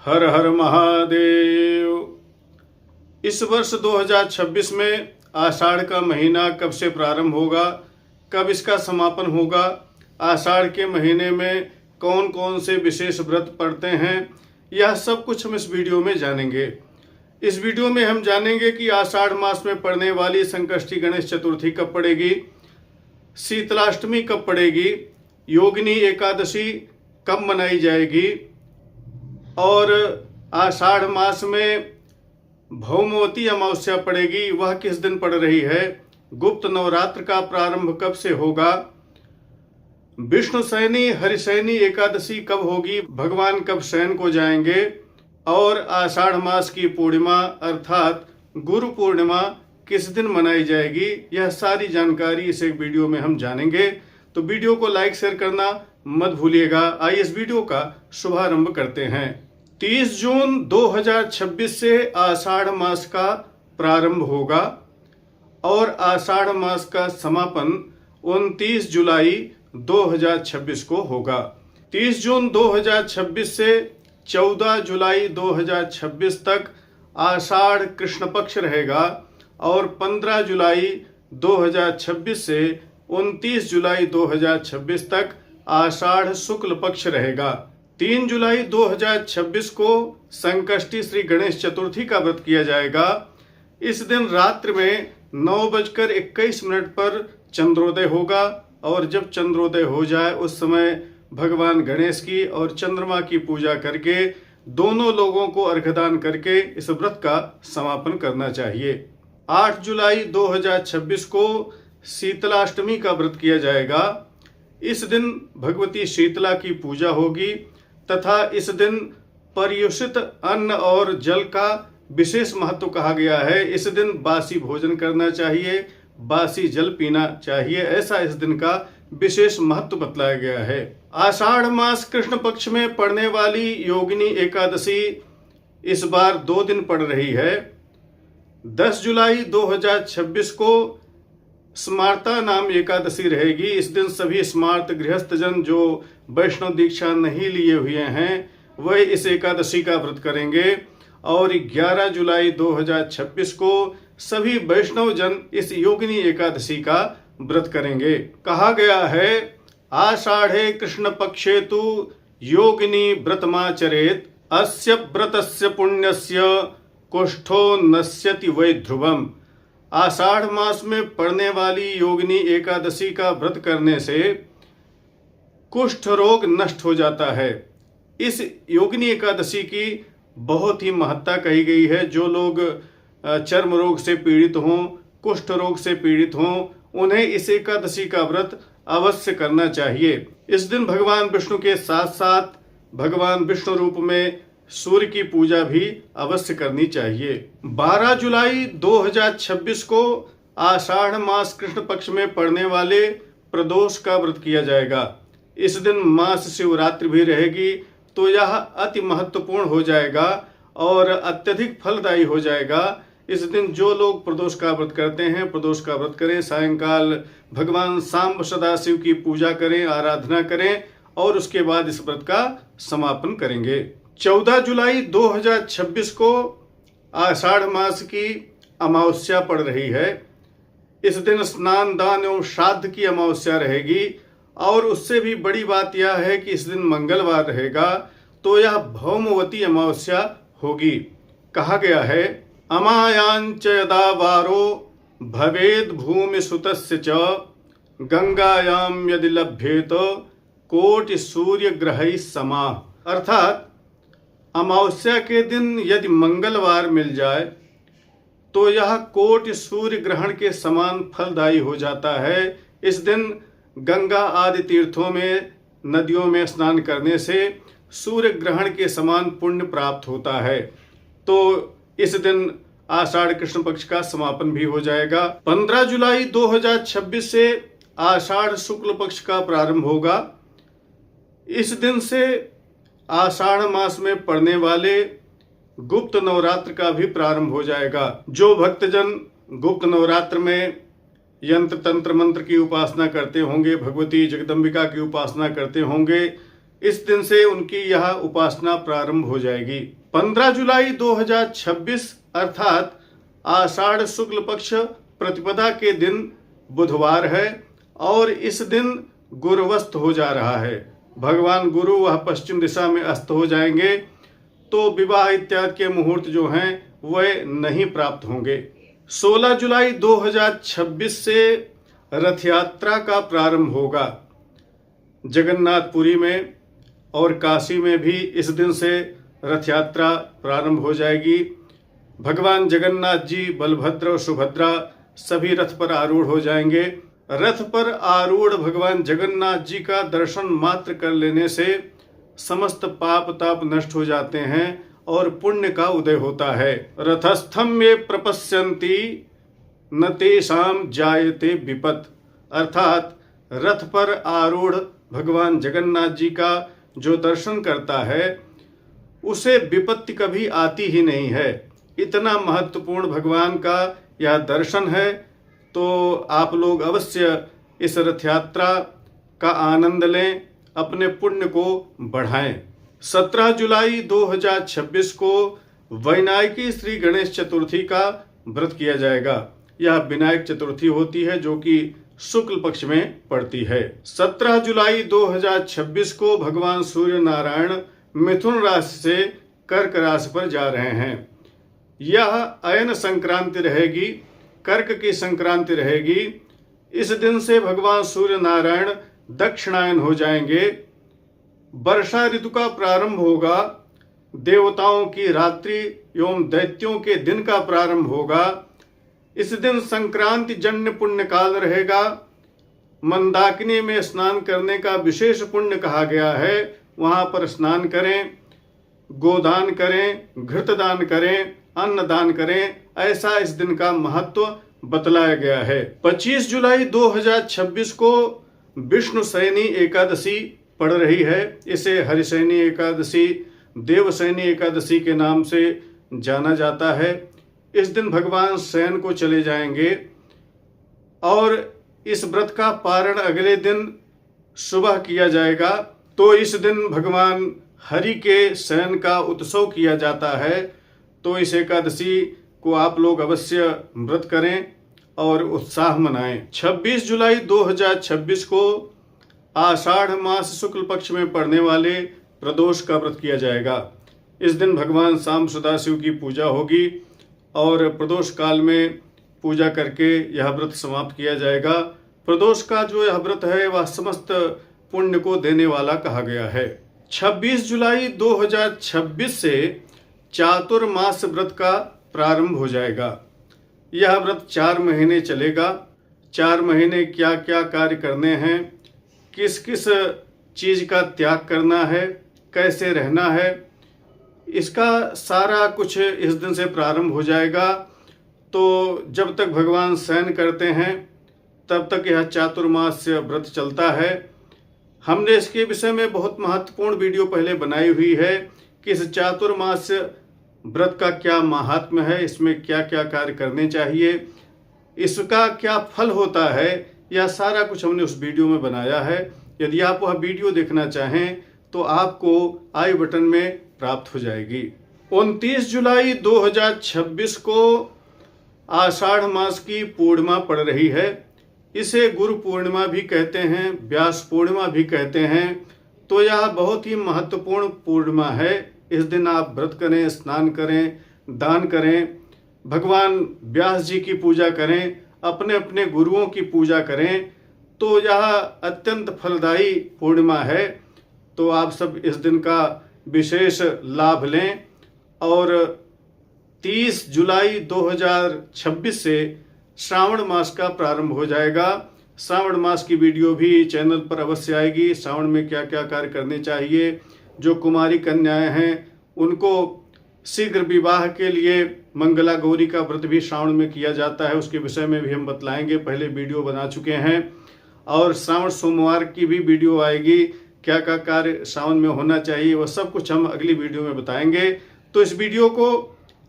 हर हर महादेव। इस वर्ष 2026 में आषाढ़ का महीना कब से प्रारंभ होगा, कब इसका समापन होगा, आषाढ़ के महीने में कौन कौन से विशेष व्रत पड़ते हैं, यह सब कुछ हम इस वीडियो में जानेंगे। इस वीडियो में हम जानेंगे कि आषाढ़ मास में पड़ने वाली संकष्टी गणेश चतुर्थी कब पड़ेगी, शीतलाष्टमी कब पड़ेगी, योगिनी एकादशी कब मनाई जाएगी और आषाढ़ मास में भौमवती अमावस्या पड़ेगी, वह किस दिन पड़ रही है, गुप्त नवरात्र का प्रारंभ कब से होगा, विष्णु शयनी हरिशयनी एकादशी कब होगी, भगवान कब शयन को जाएंगे और आषाढ़ मास की पूर्णिमा अर्थात गुरु पूर्णिमा किस दिन मनाई जाएगी, यह सारी जानकारी इस एक वीडियो में हम जानेंगे। तो वीडियो को लाइक शेयर करना मत भूलिएगा। आइए इस वीडियो का शुभारंभ करते हैं। 30 जून 2026 से आषाढ़ मास का प्रारंभ होगा और आषाढ़ मास का समापन 29 जुलाई 2026 को होगा। 30 जून 2026 से 14 जुलाई 2026 तक आषाढ़ कृष्ण पक्ष रहेगा और 15 जुलाई 2026 से 29 जुलाई 2026 तक आषाढ़ शुक्ल पक्ष रहेगा। 3 जुलाई 2026 को संकष्टी श्री गणेश चतुर्थी का व्रत किया जाएगा। इस दिन रात्रि में 9:21 पर चंद्रोदय होगा और जब चंद्रोदय हो जाए उस समय भगवान गणेश की और चंद्रमा की पूजा करके दोनों लोगों को अर्घदान करके इस व्रत का समापन करना चाहिए। 8 जुलाई 2026 को शीतलाष्टमी का व्रत किया जाएगा। इस दिन भगवती शीतला की पूजा होगी तथा इस दिन पर्युषित अन्न और जल का विशेष महत्व कहा गया है। इस दिन बासी भोजन करना चाहिए, बासी जल पीना चाहिए, ऐसा इस दिन का विशेष महत्व बतलाया गया है। आषाढ़ मास कृष्ण पक्ष में पड़ने वाली योगिनी एकादशी इस बार 2 दिन पड़ रही है। 10 जुलाई 2026 को स्मार्ता नाम एकादशी रहेगी। इस दिन सभी स्मार्त गृहस्थजन जो वैष्णव दीक्षा नहीं लिए हुए हैं वह इस एकादशी का व्रत करेंगे और 11 जुलाई 2026 को सभी वैष्णव जन इस योगिनी एकादशी का व्रत करेंगे। कहा गया है आषाढ़े कृष्ण पक्षे तु योगिनी व्रतमाचरेत अस्य व्रतस्य पुण्यस्य कुष्ठो नश्यति वै ध्रुवम। आषाढ़ मास में पड़ने वाली योगिनी एकादशी का व्रत करने से कुष्ठ रोग नष्ट हो जाता है। इस योगिनी एकादशी की बहुत ही महत्ता कही गई है। जो लोग चर्म रोग से पीड़ित हों, कुष्ठ रोग से पीड़ित हों, उन्हें इस एकादशी का व्रत अवश्य करना चाहिए। इस दिन भगवान विष्णु के साथ साथ भगवान विष्णु रूप में सूर्य की पूजा भी अवश्य करनी चाहिए। 12 जुलाई 2026 को आषाढ़ मास कृष्ण पक्ष में पड़ने वाले प्रदोष का व्रत किया जाएगा। इस दिन मास शिवरात्रि भी रहेगी तो यह अति महत्वपूर्ण हो जाएगा और अत्यधिक फलदायी हो जाएगा। इस दिन जो लोग प्रदोष का व्रत करते हैं प्रदोष का व्रत करें, सायंकाल भगवान सांब सदाशिव की पूजा करें, आराधना करें और उसके बाद इस व्रत का समापन करेंगे। 14 जुलाई 2026 को आषाढ़ मास की अमावस्या पड़ रही है। इस दिन स्नान दान एवं श्राद्ध की अमावस्या रहेगी और उससे भी बड़ी बात यह है कि इस दिन मंगलवार रहेगा तो यह भौमवती अमावस्या होगी। कहा गया है अमायांच यदा वारो भवेद भूमि सुतस्य च गंगायाम यदि लभ्येत कोटि सूर्य ग्रहै समा। अर्थात अमावस्या के दिन यदि मंगलवार मिल जाए तो यह कोटि सूर्य ग्रहण के समान फलदायी हो जाता है। इस दिन गंगा आदि तीर्थों में, नदियों में स्नान करने से सूर्य ग्रहण के समान पुण्य प्राप्त होता है। तो इस दिन आषाढ़ कृष्ण पक्ष का समापन भी हो जाएगा। 15 जुलाई 2026 से आषाढ़ शुक्ल पक्ष का प्रारंभ होगा। इस दिन से आषाढ़ मास में पड़ने वाले गुप्त नवरात्र का भी प्रारंभ हो जाएगा। जो भक्तजन गुप्त नवरात्र में यंत्र तंत्र मंत्र की उपासना करते होंगे, भगवती जगदम्बिका की उपासना करते होंगे, इस दिन से उनकी यह उपासना प्रारंभ हो जाएगी। 15 जुलाई 2026 अर्थात आषाढ़ शुक्ल पक्ष प्रतिपदा के दिन बुधवार है और इस दिन गुरुवस्त हो जा रहा है। भगवान गुरु वह पश्चिम दिशा में अस्त हो जाएंगे, तो विवाह इत्यादि के मुहूर्त जो हैं वह नहीं प्राप्त होंगे। 16 जुलाई 2026 से रथ यात्रा का प्रारंभ होगा। जगन्नाथपुरी में और काशी में भी इस दिन से रथ यात्रा प्रारंभ हो जाएगी। भगवान जगन्नाथ जी, बलभद्र और सुभद्रा सभी रथ पर आरूढ़ हो जाएंगे। रथ पर आरूढ़ भगवान जगन्नाथ जी का दर्शन मात्र कर लेने से समस्त पाप ताप नष्ट हो जाते हैं और पुण्य का उदय होता है। रथस्थम में प्रपश्यन्ति न तेषाम जायते विपत, अर्थात रथ पर आरूढ़ भगवान जगन्नाथ जी का जो दर्शन करता है उसे विपत्ति कभी आती ही नहीं है। इतना महत्वपूर्ण भगवान का यह दर्शन है, तो आप लोग अवश्य इस रथ यात्रा का आनंद लें, अपने पुण्य को बढ़ाएं। 17 जुलाई 2026 को वैनायकी श्री गणेश चतुर्थी का व्रत किया जाएगा। यह विनायक चतुर्थी होती है जो कि शुक्ल पक्ष में पड़ती है। 17 जुलाई 2026 को भगवान सूर्य नारायण मिथुन राशि से कर्क राशि पर जा रहे हैं। यह अयन संक्रांति रहेगी, कर्क की संक्रांति रहेगी। इस दिन से भगवान सूर्य नारायण दक्षिणायन हो जाएंगे। वर्षा ऋतु का प्रारंभ होगा। देवताओं की रात्रि एवं दैत्यों के दिन का प्रारंभ होगा। इस दिन संक्रांति जन्य पुण्य काल रहेगा। मंदाकिनी में स्नान करने का विशेष पुण्य कहा गया है। वहां पर स्नान करें, गोदान करें, घृतदान करें, अन्न दान करें, ऐसा इस दिन का महत्व बतलाया गया है। 25 जुलाई 2026 को विष्णुशयनी एकादशी पड़ रही है। इसे हरिशयनी एकादशी, देवशयनी एकादशी के नाम से जाना जाता है। इस दिन भगवान शयन को चले जाएंगे और इस व्रत का पारण अगले दिन सुबह किया जाएगा। तो इस दिन भगवान हरि के शयन का उत्सव किया जाता है। तो इस एकादशी को आप लोग अवश्य व्रत करें और उत्साह मनाएं। 26 जुलाई 2026 को आषाढ़ मास शुक्ल पक्ष में पड़ने वाले प्रदोष का व्रत किया जाएगा। इस दिन भगवान शाम सदाशिव की पूजा होगी और प्रदोष काल में पूजा करके यह व्रत समाप्त किया जाएगा। प्रदोष का जो यह व्रत है वह समस्त पुण्य को देने वाला कहा गया है। 26 जुलाई 2026 से चातुर्मास व्रत का प्रारंभ हो जाएगा। यह व्रत 4 महीने चलेगा। 4 महीने क्या क्या कार्य करने हैं, किस किस चीज का त्याग करना है, कैसे रहना है, इसका सारा कुछ इस दिन से प्रारंभ हो जाएगा। तो जब तक भगवान शयन करते हैं तब तक यह चातुर्मास व्रत चलता है। हमने इसके विषय में बहुत महत्वपूर्ण वीडियो पहले बनाई हुई है कि इस चातुर्मास व्रत का क्या महात्म्य है, इसमें क्या क्या कार्य करने चाहिए, इसका क्या फल होता है, यह सारा कुछ हमने उस वीडियो में बनाया है। यदि आप वह वीडियो देखना चाहें तो आपको आई बटन में प्राप्त हो जाएगी। 29 जुलाई 2026 को आषाढ़ मास की पूर्णिमा पड़ रही है। इसे गुरु पूर्णिमा भी कहते हैं, व्यास पूर्णिमा भी कहते हैं। तो यह बहुत ही महत्वपूर्ण पूर्णिमा है। इस दिन आप व्रत करें, स्नान करें, दान करें, भगवान व्यास जी की पूजा करें, अपने अपने गुरुओं की पूजा करें। तो यह अत्यंत फलदायी पूर्णिमा है। तो आप सब इस दिन का विशेष लाभ लें। और 30 जुलाई 2026 से श्रावण मास का प्रारंभ हो जाएगा। श्रावण मास की वीडियो भी चैनल पर अवश्य आएगी। श्रावण में क्या क्या कार्य करने चाहिए, जो कुमारी कन्याएं हैं उनको शीघ्र विवाह के लिए मंगला गौरी का व्रत भी श्रावण में किया जाता है, उसके विषय में भी हम बतलाएंगे, पहले वीडियो बना चुके हैं। और श्रावण सोमवार की भी वीडियो आएगी, क्या क्या कार्य श्रावण में होना चाहिए, वह सब कुछ हम अगली वीडियो में बताएंगे। तो इस वीडियो को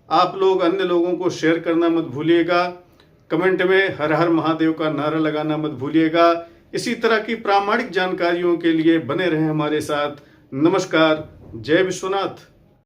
आप लोग अन्य लोगों को शेयर करना मत भूलिएगा। कमेंट में हर हर महादेव का नारा लगाना मत भूलिएगा। इसी तरह की प्रामाणिक जानकारियों के लिए बने रहें हमारे साथ। नमस्कार। जय विश्वनाथ।